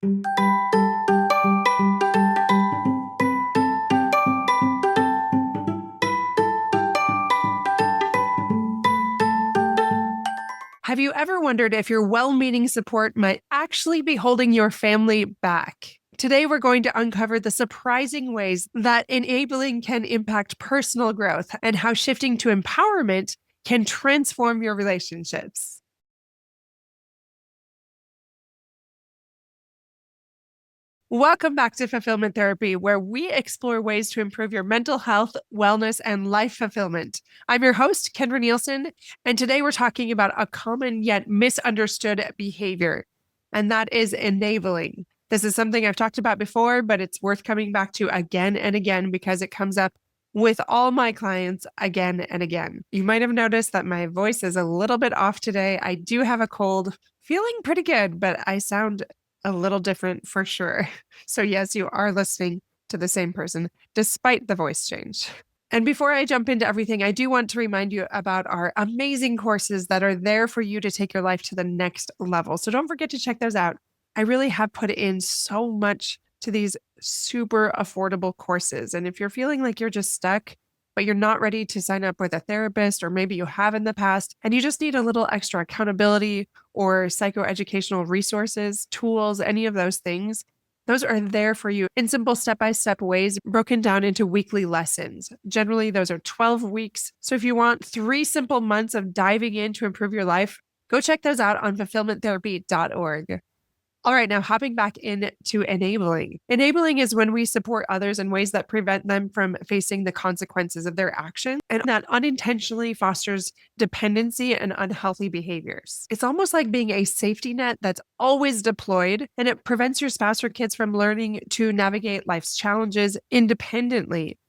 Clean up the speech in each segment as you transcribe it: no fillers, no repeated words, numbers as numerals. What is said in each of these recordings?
Have you ever wondered if your well-meaning support might actually be holding your family back? Today, we're going to uncover the surprising ways that enabling can impact personal growth and how shifting to empowerment can transform your relationships. Welcome back to Fulfillment Therapy, where we explore ways to improve your mental health, wellness, and life fulfillment. I'm your host, Kendra Nielsen, and today we're talking about a common yet misunderstood behavior, and that is enabling. This is something I've talked about before, but it's worth coming back to again and again because it comes up with all my clients again and again. You might have noticed that my voice is a little bit off today. I do have a cold, feeling pretty good, but I sound a little different for sure. So, yes, you are listening to the same person despite the voice change. And before I jump into everything, I do want to remind you about our amazing courses that are there for you to take your life to the next level. So, don't forget to check those out. I really have put in so much to these super affordable courses. And if you're feeling like you're just stuck, but you're not ready to sign up with a therapist, or maybe you have in the past, and you just need a little extra accountability or psychoeducational resources, tools, any of those things, those are there for you in simple step-by-step ways, broken down into weekly lessons. Generally, those are 12 weeks. So if you want 3 simple months of diving in to improve your life, go check those out on fulfillmenttherapy.org. All right, now hopping back into enabling. Enabling is when we support others in ways that prevent them from facing the consequences of their actions, and that unintentionally fosters dependency and unhealthy behaviors. It's almost like being a safety net that's always deployed, and it prevents your spouse or kids from learning to navigate life's challenges independently.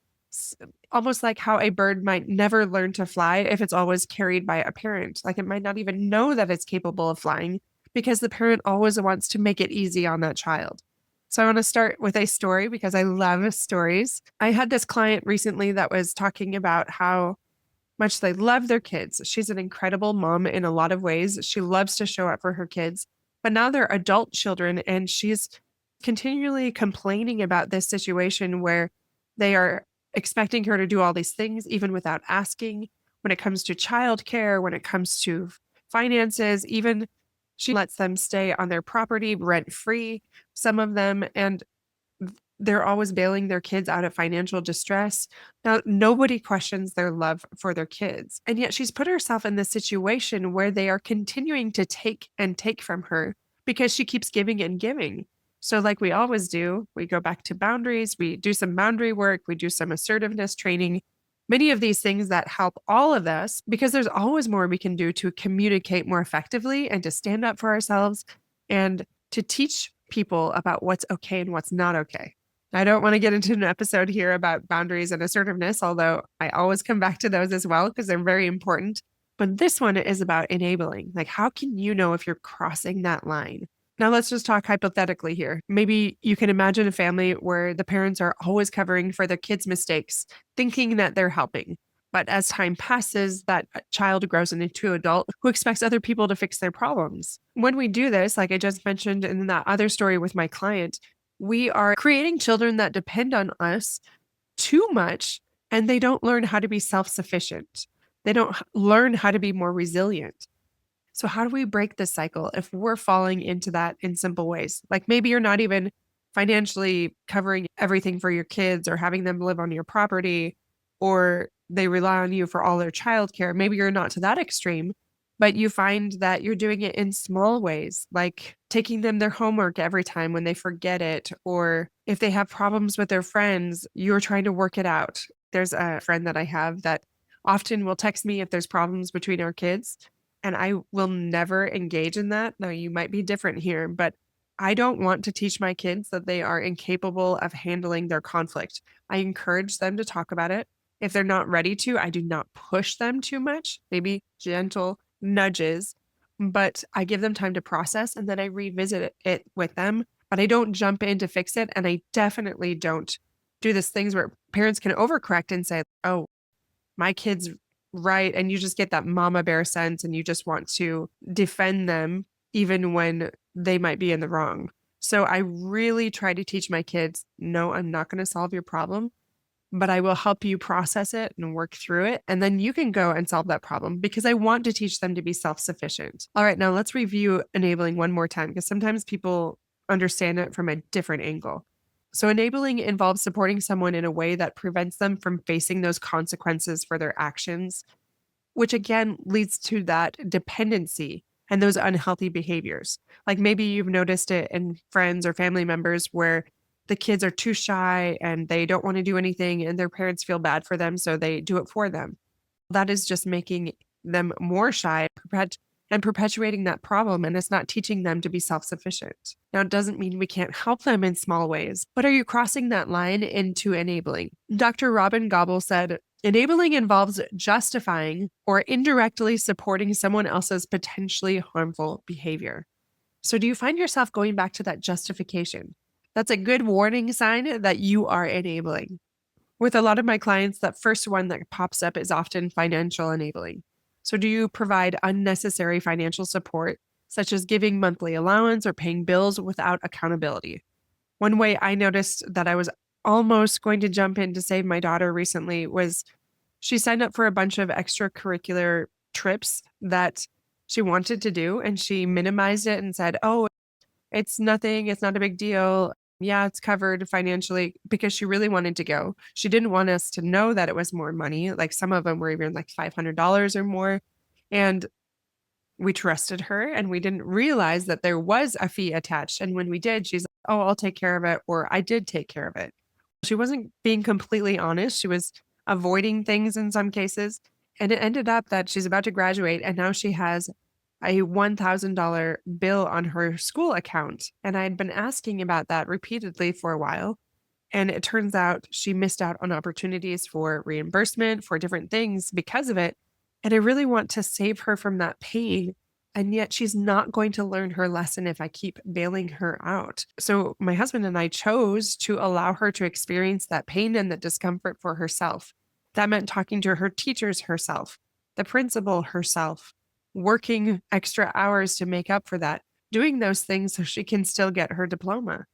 Almost like how a bird might never learn to fly if it's always carried by a parent. Like it might not even know that it's capable of flying because the parent always wants to make it easy on that child. So I want to start with a story because I love stories. I had this client recently that was talking about how much they love their kids. She's an incredible mom in a lot of ways. She loves to show up for her kids, but now they're adult children, and she's continually complaining about this situation where they are expecting her to do all these things, even without asking. When it comes to childcare, when it comes to finances, even she lets them stay on their property rent free, some of them, and they're always bailing their kids out of financial distress. Now, nobody questions their love for their kids. And yet she's put herself in this situation where they are continuing to take and take from her because she keeps giving and giving. So, like we always do, we go back to boundaries, we do some boundary work, we do some assertiveness training, many of these things that help all of us because there's always more we can do to communicate more effectively and to stand up for ourselves and to teach people about what's okay and what's not okay. I don't want to get into an episode here about boundaries and assertiveness, although I always come back to those as well because they're very important. But this one is about enabling. Like, how can you know if you're crossing that line? Now, let's just talk hypothetically here. Maybe you can imagine a family where the parents are always covering for their kids' mistakes, thinking that they're helping. But as time passes, that child grows into an adult who expects other people to fix their problems. When we do this, like I just mentioned in that other story with my client, we are creating children that depend on us too much, and they don't learn how to be self-sufficient. They don't learn how to be more resilient. So how do we break this cycle if we're falling into that in simple ways? Like maybe you're not even financially covering everything for your kids or having them live on your property, or they rely on you for all their childcare. Maybe you're not to that extreme, but you find that you're doing it in small ways, like taking them their homework every time when they forget it, or if they have problems with their friends, you're trying to work it out. There's a friend that I have that often will text me if there's problems between our kids, and I will never engage in that. Now, you might be different here, but I don't want to teach my kids that they are incapable of handling their conflict. I encourage them to talk about it. If they're not ready to, I do not push them too much, maybe gentle nudges, but I give them time to process and then I revisit it with them. But I don't jump in to fix it. And I definitely don't do these things where parents can overcorrect and say, oh, my kid's right. And you just get that mama bear sense and you just want to defend them even when they might be in the wrong. So I really try to teach my kids, no, I'm not going to solve your problem, but I will help you process it and work through it. And then you can go and solve that problem because I want to teach them to be self sufficient. All right, now let's review enabling one more time because sometimes people understand it from a different angle. So, enabling involves supporting someone in a way that prevents them from facing those consequences for their actions, which again leads to that dependency and those unhealthy behaviors. Like maybe you've noticed it in friends or family members where the kids are too shy and they don't want to do anything and their parents feel bad for them, so they do it for them. That is just making them more shy and perpetuating that problem. And it's not teaching them to be self sufficient. Now, it doesn't mean we can't help them in small ways, but are you crossing that line into enabling? Dr. Robin Gobble said, enabling involves justifying or indirectly supporting someone else's potentially harmful behavior. So, do you find yourself going back to that justification? That's a good warning sign that you are enabling. With a lot of my clients, that first one that pops up is often financial enabling. So, do you provide unnecessary financial support, such as giving monthly allowance or paying bills without accountability? One way I noticed that I was almost going to jump in to save my daughter recently was she signed up for a bunch of extracurricular trips that she wanted to do, and she minimized it and said, "Oh, it's nothing. It's not a big deal. Yeah, it's covered financially," because she really wanted to go. She didn't want us to know that it was more money. Like some of them were even like $500 or more. And we trusted her and we didn't realize that there was a fee attached. And when we did, she's like, "Oh, I'll take care of it," or "I did take care of it." She wasn't being completely honest. She was avoiding things in some cases. And it ended up that she's about to graduate and now she has a $1,000 bill on her school account. And I had been asking about that repeatedly for a while. And it turns out she missed out on opportunities for reimbursement for different things because of it. And I really want to save her from that pain. And yet she's not going to learn her lesson if I keep bailing her out. So my husband and I chose to allow her to experience that pain and the discomfort for herself. That meant talking to her teachers herself, the principal herself, working extra hours to make up for that, doing those things so she can still get her diploma.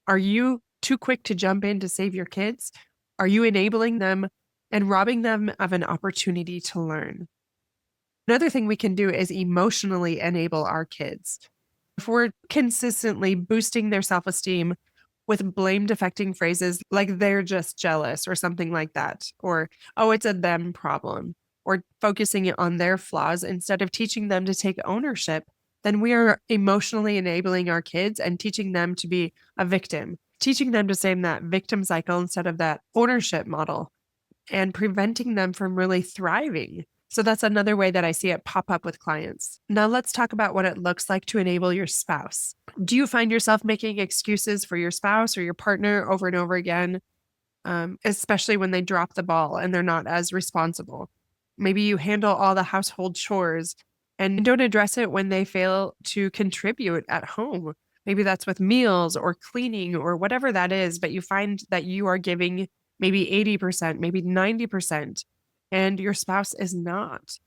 Are you too quick to jump in to save your kids? Are you enabling them and robbing them of an opportunity to learn? Another thing we can do is emotionally enable our kids. If we're consistently boosting their self esteem with blame deflecting phrases like "they're just jealous" or something like that, or "oh, it's a them problem," or focusing it on their flaws instead of teaching them to take ownership, then we are emotionally enabling our kids and teaching them to be a victim, teaching them to stay in that victim cycle instead of that ownership model and preventing them from really thriving. So that's another way that I see it pop up with clients. Now let's talk about what it looks like to enable your spouse. Do you find yourself making excuses for your spouse or your partner over and over again, especially when they drop the ball and they're not as responsible? Maybe you handle all the household chores and don't address it when they fail to contribute at home. Maybe that's with meals or cleaning or whatever that is, but you find that you are giving maybe 80%, maybe 90%, and your spouse is not.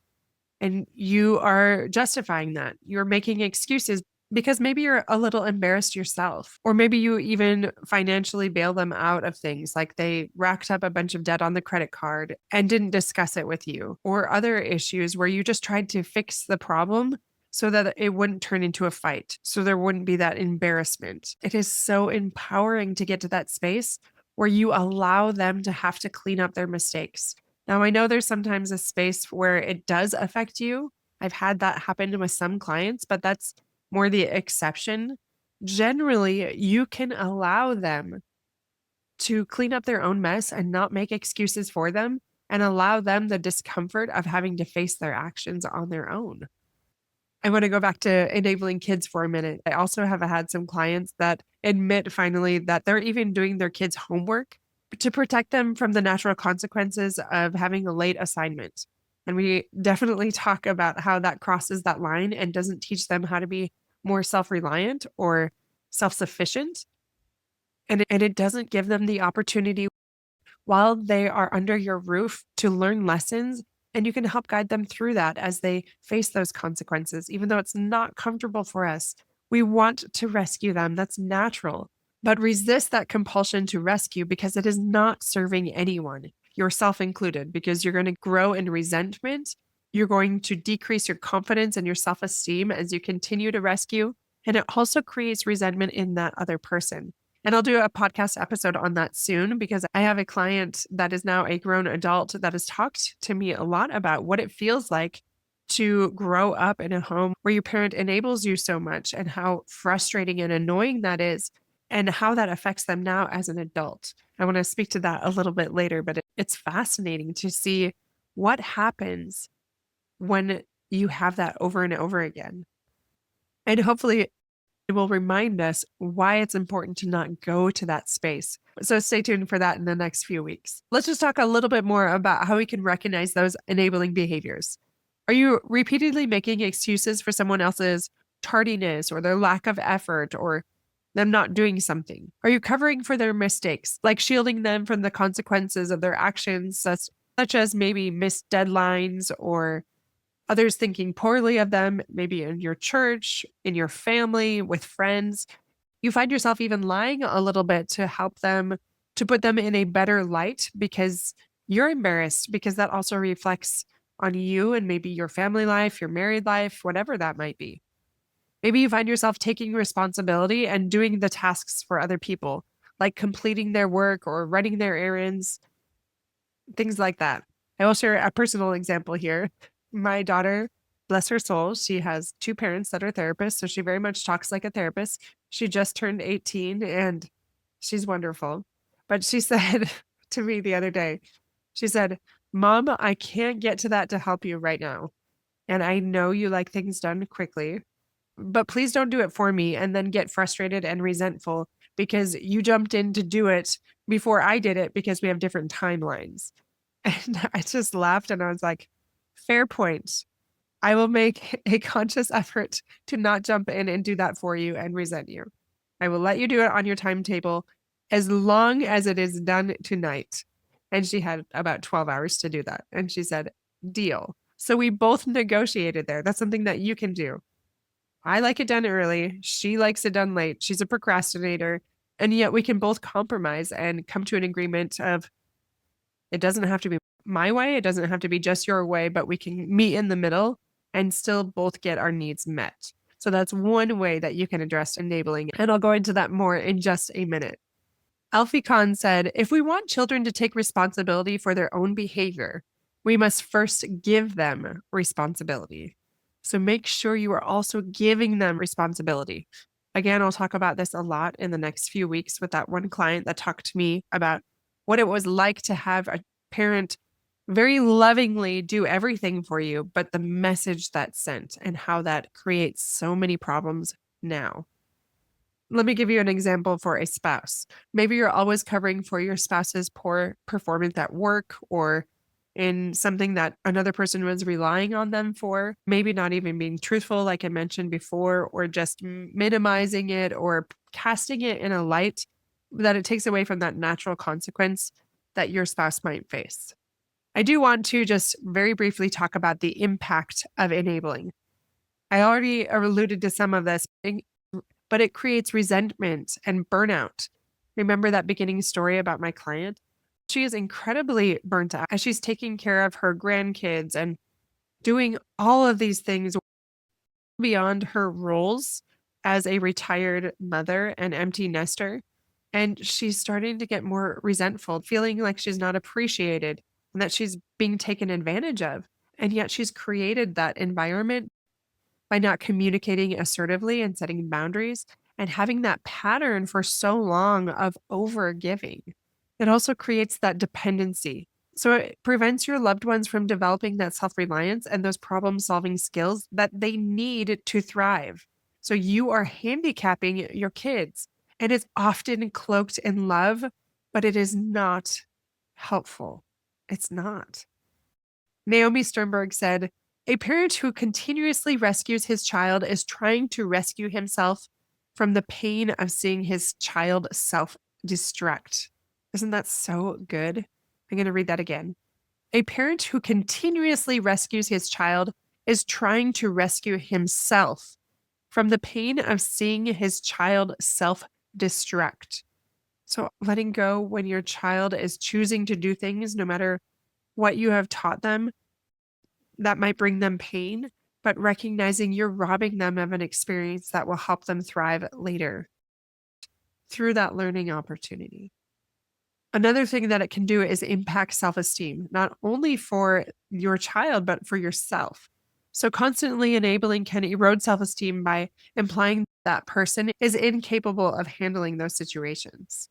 And you are justifying that. You're making excuses because maybe you're a little embarrassed yourself, or maybe you even financially bail them out of things like they racked up a bunch of debt on the credit card and didn't discuss it with you, or other issues where you just tried to fix the problem so that it wouldn't turn into a fight, so there wouldn't be that embarrassment. It is so empowering to get to that space where you allow them to have to clean up their mistakes. Now, I know there's sometimes a space where it does affect you. I've had that happen with some clients, but that's more the exception. Generally, you can allow them to clean up their own mess and not make excuses for them and allow them the discomfort of having to face their actions on their own. I want to go back to enabling kids for a minute. I also have had some clients that admit finally that they're even doing their kids' homework to protect them from the natural consequences of having a late assignment. And we definitely talk about how that crosses that line and doesn't teach them how to be more self reliant or self sufficient. And it doesn't give them the opportunity while they are under your roof to learn lessons. And you can help guide them through that as they face those consequences, even though it's not comfortable for us. We want to rescue them. That's natural. But resist that compulsion to rescue because it is not serving anyone, yourself included, because you're going to grow in resentment. You're going to decrease your confidence and your self esteem as you continue to rescue. And it also creates resentment in that other person. And I'll do a podcast episode on that soon because I have a client that is now a grown adult that has talked to me a lot about what it feels like to grow up in a home where your parent enables you so much and how frustrating and annoying that is and how that affects them now as an adult. I want to speak to that a little bit later, but it's fascinating to see what happens when you have that over and over again. And hopefully, it will remind us why it's important to not go to that space. So stay tuned for that in the next few weeks. Let's just talk a little bit more about how we can recognize those enabling behaviors. Are you repeatedly making excuses for someone else's tardiness or their lack of effort or them not doing something? Are you covering for their mistakes, like shielding them from the consequences of their actions, such as maybe missed deadlines or others thinking poorly of them, maybe in your church, in your family, with friends? You find yourself even lying a little bit to help them, to put them in a better light because you're embarrassed, because that also reflects on you and maybe your family life, your married life, whatever that might be. Maybe you find yourself taking responsibility and doing the tasks for other people, like completing their work or running their errands, things like that. I will share a personal example here. My daughter, bless her soul, she has two parents that are therapists, so she very much talks like a therapist. She just turned 18 and she's wonderful. But she said to me the other day, she said, "Mom, I can't get to that to help you right now. And I know you like things done quickly, but please don't do it for me and then get frustrated and resentful because you jumped in to do it before I did it because we have different timelines." And I just laughed and I was like, fair point. I will make a conscious effort to not jump in and do that for you and resent you. I will let you do it on your timetable as long as it is done tonight. And she had about 12 hours to do that. And she said, deal. So we both negotiated there. That's something that you can do. I like it done early. She likes it done late. She's a procrastinator. And yet we can both compromise and come to an agreement of it doesn't have to be my way. It doesn't have to be just your way, but we can meet in the middle and still both get our needs met. So that's one way that you can address enabling. And I'll go into that more in just a minute. Alfie Kahn said, if we want children to take responsibility for their own behavior, we must first give them responsibility. So make sure you are also giving them responsibility. Again, I'll talk about this a lot in the next few weeks with that one client that talked to me about what it was like to have a parent very lovingly do everything for you, but the message that sent and how that creates so many problems now. Let me give you an example for a spouse. Maybe you're always covering for your spouse's poor performance at work or in something that another person was relying on them for, maybe not even being truthful, like I mentioned before, or just minimizing it or casting it in a light that it takes away from that natural consequence that your spouse might face. I do want to just very briefly talk about the impact of enabling. I already alluded to some of this, but it creates resentment and burnout. Remember that beginning story about my client? She is incredibly burnt out as she's taking care of her grandkids and doing all of these things beyond her roles as a retired mother and empty nester. And she's starting to get more resentful, feeling like she's not appreciated and that she's being taken advantage of. And yet she's created that environment by not communicating assertively and setting boundaries and having that pattern for so long of over giving. It also creates that dependency. So it prevents your loved ones from developing that self reliance and those problem solving skills that they need to thrive. So you are handicapping your kids, and it's often cloaked in love, but it is not helpful. It's not. Naomi Sternberg said, a parent who continuously rescues his child is trying to rescue himself from the pain of seeing his child self destruct. Isn't that so good? I'm going to read that again. A parent who continuously rescues his child is trying to rescue himself from the pain of seeing his child self-destruct. So letting go when your child is choosing to do things, no matter what you have taught them, that might bring them pain, but recognizing you're robbing them of an experience that will help them thrive later through that learning opportunity. Another thing that it can do is impact self-esteem, not only for your child, but for yourself. So constantly enabling can erode self-esteem by implying that person is incapable of handling those situations.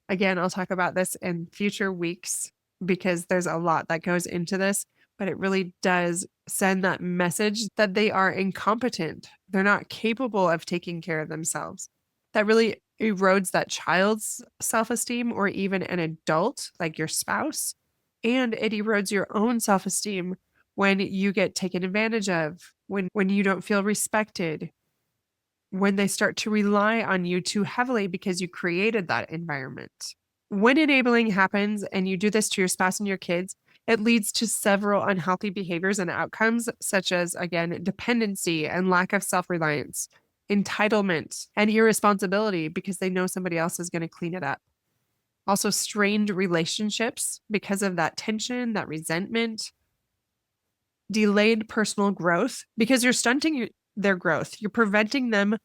Again, I'll talk about this in future weeks because there's a lot that goes into this, but it really does send that message that they are incompetent. They're not capable of taking care of themselves. That really erodes that child's self-esteem or even an adult like your spouse. And it erodes your own self-esteem when you get taken advantage of, when you don't feel respected, when they start to rely on you too heavily because you created that environment. When enabling happens and you do this to your spouse and your kids, it leads to several unhealthy behaviors and outcomes, such as, again, dependency and lack of self-reliance, entitlement, and irresponsibility because they know somebody else is going to clean it up. Also, strained relationships because of that tension, that resentment, delayed personal growth because you're stunting their growth. You're preventing them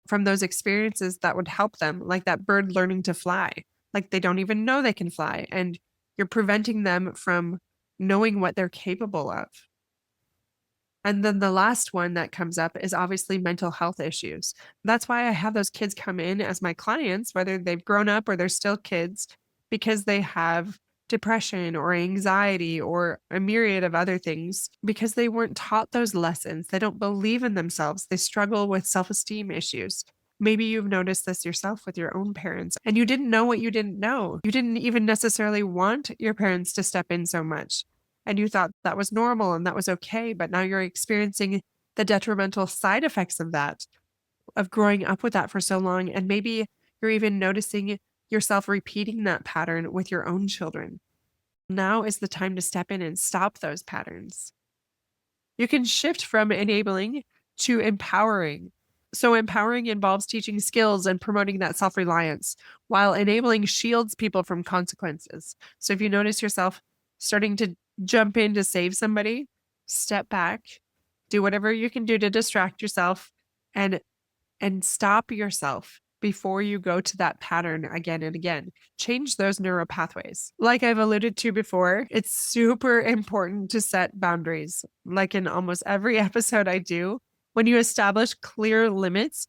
from those experiences that would help them, like that bird learning to fly. Like they don't even know they can fly, and you're preventing them from knowing what they're capable of. And then the last one that comes up is obviously mental health issues. That's why I have those kids come in as my clients, whether they've grown up or they're still kids, because they have depression or anxiety or a myriad of other things because they weren't taught those lessons. They don't believe in themselves. They struggle with self-esteem issues. Maybe you've noticed this yourself with your own parents and you didn't know what you didn't know. You didn't even necessarily want your parents to step in so much and you thought that was normal and that was okay, but now you're experiencing the detrimental side effects of that, of growing up with that for so long. And maybe you're even noticing yourself repeating that pattern with your own children. Now is the time to step in and stop those patterns. You can shift from enabling to empowering. So, empowering involves teaching skills and promoting that self reliance, while enabling shields people from consequences. So, if you notice yourself starting to jump in to save somebody, step back, do whatever you can do to distract yourself and stop yourself before you go to that pattern again and again. Change those neural pathways. Like I've alluded to before, it's super important to set boundaries. Like in almost every episode I do, when you establish clear limits,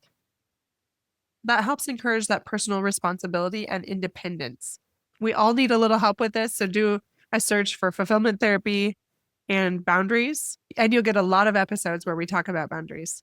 that helps encourage that personal responsibility and independence. We all need a little help with this, so do a search for fulfillment therapy and boundaries, and you'll get a lot of episodes where we talk about boundaries.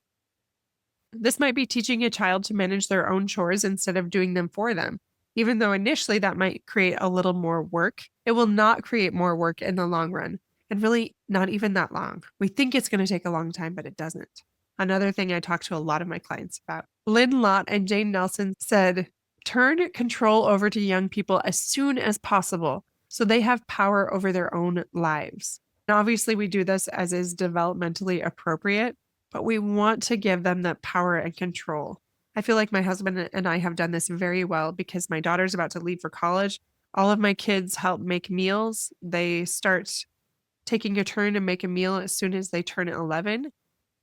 This might be teaching a child to manage their own chores instead of doing them for them. Even though initially that might create a little more work, it will not create more work in the long run, and really not even that long. We think it's going to take a long time, but it doesn't. Another thing I talk to a lot of my clients about. Lynn Lott and Jane Nelson said, turn control over to young people as soon as possible so they have power over their own lives. And obviously, we do this as is developmentally appropriate, but we want to give them that power and control. I feel like my husband and I have done this very well because my daughter's about to leave for college. All of my kids help make meals. They start taking a turn to make a meal as soon as they turn 11.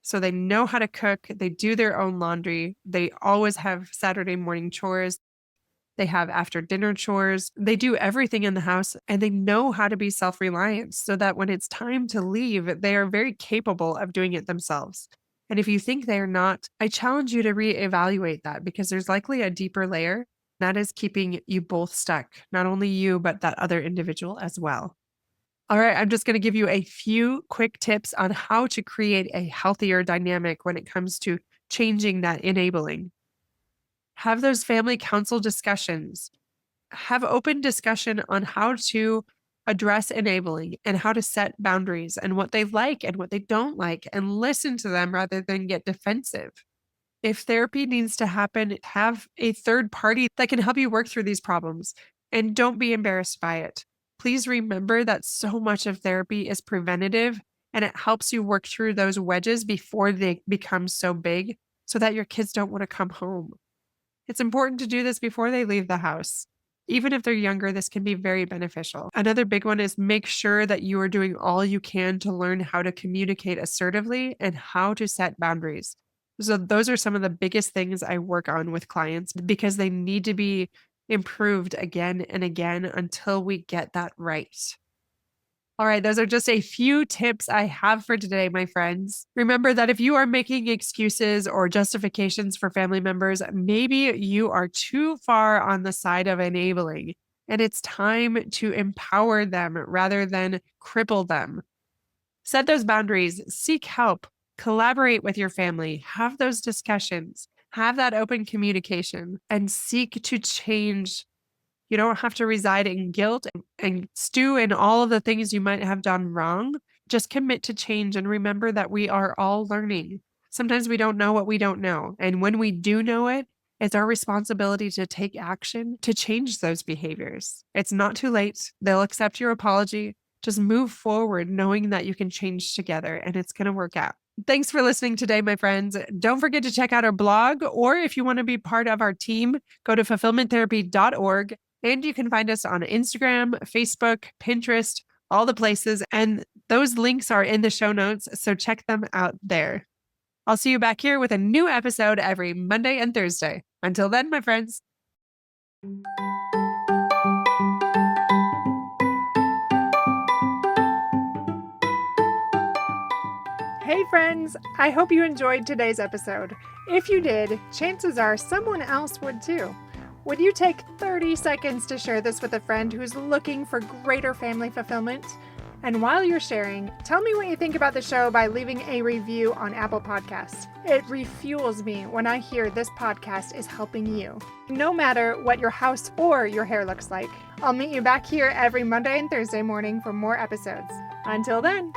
So they know how to cook. They do their own laundry. They always have Saturday morning chores. They have after dinner chores. They do everything in the house and they know how to be self-reliant so that when it's time to leave, they are very capable of doing it themselves. And if you think they are not, I challenge you to reevaluate that because there's likely a deeper layer that is keeping you both stuck, not only you, but that other individual as well. All right, I'm just going to give you a few quick tips on how to create a healthier dynamic when it comes to changing that enabling. Have those family council discussions. Have open discussion on how to address enabling and how to set boundaries and what they like and what they don't like and listen to them rather than get defensive. If therapy needs to happen, have a third party that can help you work through these problems and don't be embarrassed by it. Please remember that so much of therapy is preventative and it helps you work through those wedges before they become so big so that your kids don't want to come home. It's important to do this before they leave the house. Even if they're younger, this can be very beneficial. Another big one is make sure that you are doing all you can to learn how to communicate assertively and how to set boundaries. So those are some of the biggest things I work on with clients because they need to be improved again and again until we get that right. All right, those are just a few tips I have for today, my friends. Remember that if you are making excuses or justifications for family members, maybe you are too far on the side of enabling, and it's time to empower them rather than cripple them. Set those boundaries, seek help, collaborate with your family, have those discussions, have that open communication, and seek to change. You don't have to reside in guilt and stew in all of the things you might have done wrong. Just commit to change and remember that we are all learning. Sometimes we don't know what we don't know. And when we do know it, it's our responsibility to take action to change those behaviors. It's not too late. They'll accept your apology. Just move forward knowing that you can change together and it's going to work out. Thanks for listening today, my friends. Don't forget to check out our blog, or if you want to be part of our team, go to fulfillmenttherapy.org. And you can find us on Instagram, Facebook, Pinterest, all the places. And those links are in the show notes, so check them out there. I'll see you back here with a new episode every Monday and Thursday. Until then, my friends. Hey friends, I hope you enjoyed today's episode. If you did, chances are someone else would too. Would you take 30 seconds to share this with a friend who's looking for greater family fulfillment? And while you're sharing, tell me what you think about the show by leaving a review on Apple Podcasts. It refuels me when I hear this podcast is helping you. No matter what your house or your hair looks like, I'll meet you back here every Monday and Thursday morning for more episodes. Until then.